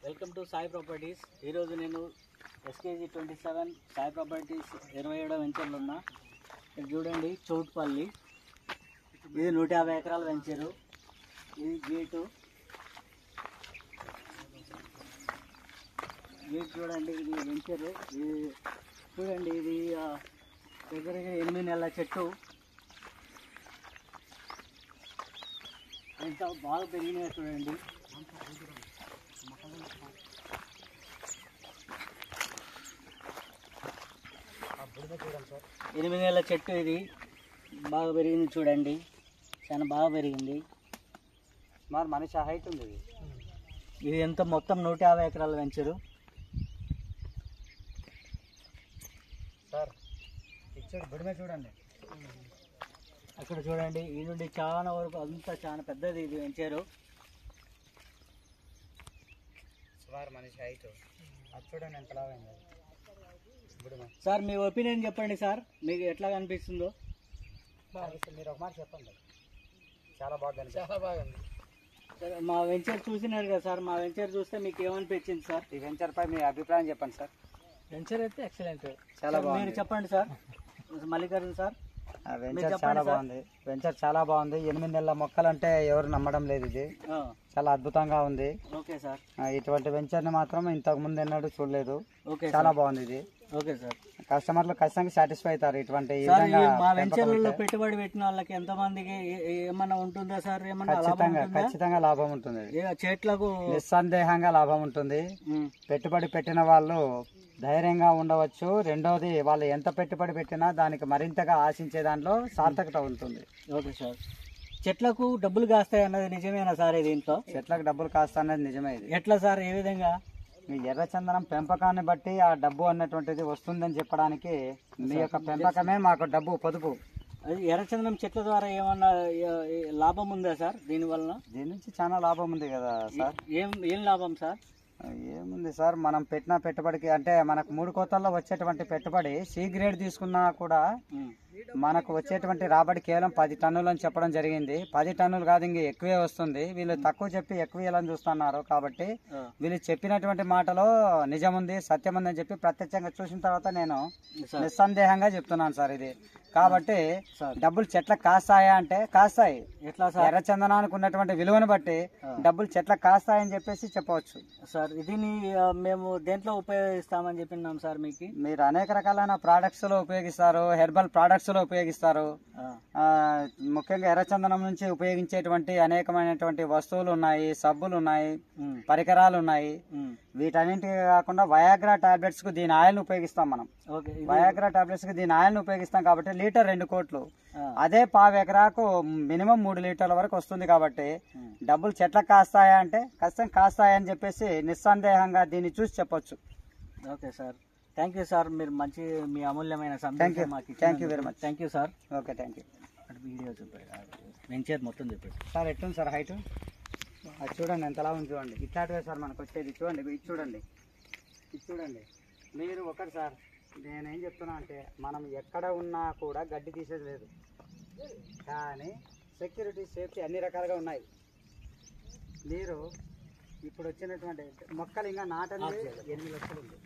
Welcome to Sai properties. ఈరోజు నేను SKG 27 Sai properties 27వ వెంచర్లో ఉన్నా. ఇక్కడ చూడండి, చౌట్పల్లి. ఇది 150 ఎకరాల వెంచరు. ఇది గేట్ చూడండి, ఇది వెంచరు. ఇది చూడండి, ఇది దగ్గరగా 8 నెలల చెట్టు. ఎంత బాగా పెరిగినాయి చూడండి. 8 నెలల చెట్టు. ఇది బాగా పెరిగింది చూడండి, చాలా బాగా పెరిగింది. మరి మనిషి హైట్ ఉంది. ఇది ఎంత మొత్తం 150 ఎకరాల వెంచరు సార్. ఇచ్చాడు బుడిమే చూడండి, అక్కడ చూడండి. ఈ నుండి చాలా వరకు అంతా చాలా పెద్దది ఇది వెంచరు. సుమారు మనిషి హైట్ అది చూడండి ఎంత లావైంది బుడిమే. సార్, మీ ఒపీనియన్ చెప్పండి సార్, మీకు ఎట్లా కనిపిస్తుందో. మీరు ఒక మాట చెప్పండి. చాలా బాగుంది, చాలా బాగుంది. మా వెంచర్ చూసినారు కదా సార్, మా వెంచర్ చూస్తే మీకు ఏమనిపించింది సార్? ఈ వెంచర్ పై మీ అభిప్రాయం చెప్పండి సార్. వెంచర్ అయితే ఎక్సలెంట్, చాలా బాగుంది. మీరు చెప్పండి సార్. మల్లికార్జున్ సార్, వెంచర్ చాలా బాగుంది. వెంచర్ చాలా బాగుంది. 8 నెలల మొక్కలు అంటే ఎవరు నమ్మడం లేదు. ఇది చాలా అద్భుతంగా ఉంది. Okay sir. ఇటువంటి వెంచర్ ని మాత్రం ఇంతకు ముందు ఎన్నడూ చూడలేదు. ఓకే, చాలా బాగుంది ఇది. Okay sir. కస్టమర్లు ఖచ్చితంగా సాటిస్ఫై అవుతారు. ఇటువంటి మా వెంచర్లలో పెట్టుబడి పెట్టిన వాళ్ళకి ఎంత మందికి ఏమన్నా ఉంటుందా సార్? ఏమన్నా ఖచ్చితంగా లాభం ఉంటుంది. చెట్లకు నిస్సందేహంగా లాభం ఉంటుంది. పెట్టుబడి పెట్టిన వాళ్ళు ధైర్యంగా ఉండవచ్చు. రెండోది, వాళ్ళు ఎంత పెట్టుబడి పెట్టినా దానికి మరింతగా ఆశించే దాంట్లో సార్థకత ఉంటుంది. Okay sir. చెట్లకు డబ్బులు కాస్తాయి అన్నది నిజమేనా సార్? దీంట్లో చెట్లకు డబ్బులు కాస్తా అనేది నిజమే. ఇది ఎట్లా సార్, ఏ విధంగా? మీ ఎర్రచందనం పెంపకాన్ని బట్టి ఆ డబ్బు అన్నటువంటిది వస్తుందని చెప్పడానికి మీ యొక్క పెంపకమే మాకు డబ్బు పొదుపు. ఎర్రచందనం చెట్ల ద్వారా ఏమన్నా లాభం ఉందా సార్ దీని వలన? దీని నుంచి చాలా లాభం ఉంది కదా సార్. ఏం లాభం సార్? ఏముంది సార్, మనం పెట్టిన పెట్టుబడికి అంటే మనకు 3 కోతల్లో వచ్చేటువంటి పెట్టుబడి సి గ్రేడ్ తీసుకున్నా కూడా మనకు వచ్చేటువంటి రాబడి కేవలం 10 టన్నులు అని చెప్పడం జరిగింది. 10 టన్నులు కాదు, ఇంక ఎక్కువే వస్తుంది. వీళ్ళు తక్కువ చెప్పి ఎక్కువ ఇవ్వాలని చూస్తున్నారు. కాబట్టి వీళ్ళు చెప్పినటువంటి మాటలో నిజం ఉంది, సత్యం ఉంది అని చెప్పి ప్రత్యక్షంగా చూసిన తర్వాత నేను నిస్సందేహంగా చెప్తున్నాను సార్ ఇది. కాబట్టి డబ్బులు చెట్లకు కాస్తాయా అంటే కాస్తాయి. ఎట్లా సార్? ఎర్రచందనానికి ఉన్నటువంటి విలువను బట్టి డబ్బులు చెట్లకు కాస్తాయని చెప్పేసి చెప్పవచ్చు సార్. దీన్ని మేము దేంట్లో ఉపయోగిస్తామని చెప్పినాం సార్ మీకు? మీరు అనేక రకాలైన ప్రోడక్ట్స్ లో ఉపయోగిస్తారు, హెర్బల్ ప్రోడక్ట్స్ లో ఉపయోగిస్తారు. ముఖ్యంగా ఎర్రచందనం నుంచి ఉపయోగించేటువంటి అనేకమైనటువంటి వస్తువులు ఉన్నాయి, సబ్బులు ఉన్నాయి, పరికరాలు ఉన్నాయి. వీటన్నింటికి కాకుండా వయాగ్రా టాబ్లెట్స్ కు దీని ఆయిల్ ఉపయోగిస్తాం మనం. వయాగ్రా టాబ్లెట్స్ కు దీని ఆయిల్ ఉపయోగిస్తాం కాబట్టి లీటర్ 2 కోట్లు. అదే 1/2 ఎకరాకు మినిమం 3 లీటర్ల వరకు వస్తుంది. కాబట్టి డబ్బులు చెట్లకు కాస్తాయా అంటే ఖచ్చితంగా కాస్తాయని చెప్పేసి నిస్సందేహంగా దీన్ని చూసి చెప్పొచ్చు. Okay sir, thank you sir. మీరు మంచి మీ అమూల్యమైన thank you very much. Thank you sir. Okay, thank you. Video చూపారు, వెంచర్ మొత్తం చెప్పారు సార్. ఎట్లుంది సార్ హైట్? అది చూడండి ఎంతలా ఉంది చూడండి. ఇట్లాంటివే సార్ మనకు వచ్చేది. చూడండి, ఇది చూడండి, ఇది చూడండి. మీరు ఒకటి సార్, నేనేం చెప్తున్నా అంటే మనం ఎక్కడ ఉన్నా కూడా గడ్డి తీసేది లేదు, కానీ సెక్యూరిటీ సేఫ్టీ అన్ని రకాలుగా ఉన్నాయి. మీరు ఇప్పుడు వచ్చినటువంటి మొక్కలు ఇంకా నాటని 8 లక్షలు ఉంది.